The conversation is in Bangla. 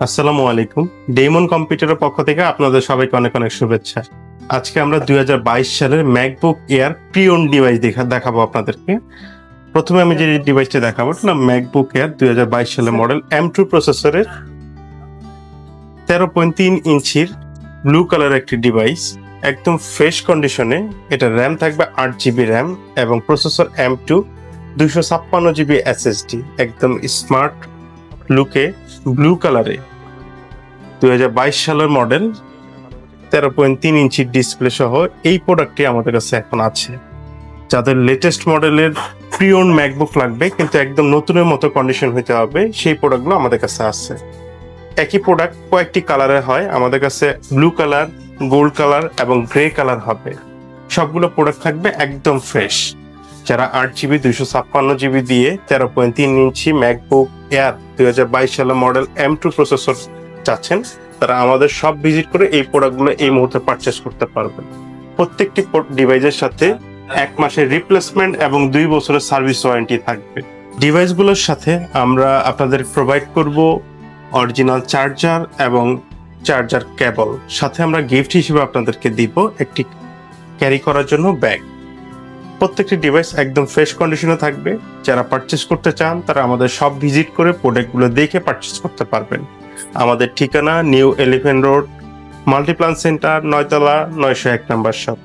আসসালামু আলাইকুম। ডেমন কম্পিউটারের পক্ষ থেকে আপনাদের সবাইকে অনেক অনেক শুভেচ্ছা। আজকে আমরা 2022 সালের MacBook Air pre owned device দেখাবো আপনাদেরকে। প্রথমে আমি যে ডিভাইসটা দেখাবো না ম্যাকবুক এয়ার 2022 সালের মডেল M2 প্রসেসরের 13.3 ইঞ্চির ব্লু কালার একটি ডিভাইস, একদম ফ্রেশ কন্ডিশনে। এটা র্যাম থাকবে 8GB র্যাম এবং প্রসেসর M2 256GB SSD, একদম স্মার্ট লুকে ব্লু কালারে 2022 সালের মডেল 13.3 ইঞ্চির ডিসপ্লে সহ এই প্রোডাক্টটি আমাদের কাছে এখন আছে। যাদের লেটেস্ট মডেলের প্রি ওন্ড ম্যাকবুক লাগবে কিন্তু একদম নতুনের মতো কন্ডিশন হতে হবে, সেই প্রোডাক্টগুলো আমাদের কাছে আছে। একই প্রোডাক্ট কয়েকটি কালারে হয়, আমাদের কাছে ব্লু কালার, গোল্ড কালার এবং গ্রে কালার হবে। সবগুলো প্রোডাক্ট থাকবে একদম ফ্রেশ। যারা 8GB 256GB দিয়ে 13.3 ইঞ্চি ম্যাকবুক এয়ার 2022 সালের মডেল M2 প্রসেসর চাচ্ছেন, তারা আমাদের সব ভিজিট করে এই প্রোডাক্টগুলো এই মুহূর্তে পারচেস করতে পারবেন। প্রত্যেকটি ডিভাইসের সাথে 1 মাসের রিপ্লেসমেন্ট এবং 2 বছরের সার্ভিস ওয়ারেন্টি থাকবে। ডিভাইসগুলোর সাথে আমরা আপনাদের প্রোভাইড করব অরিজিনাল চার্জার এবং চার্জার কেবল। সাথে আমরা গিফট হিসেবে আপনাদেরকে দিব একটি ক্যারি করার জন্য ব্যাগ। প্রত্যেকটি ডিভাইস একদম ফ্রেশ কন্ডিশনে থাকবে। যারা পারচেস করতে চান তারা আমাদের সব ভিজিট করে প্রোডাক্টগুলো দেখে পারচেস করতে পারবেন। আমাদের ঠিকানা new elephant road, Multiplan centre, 9 তলা, 901 নম্বর শপ।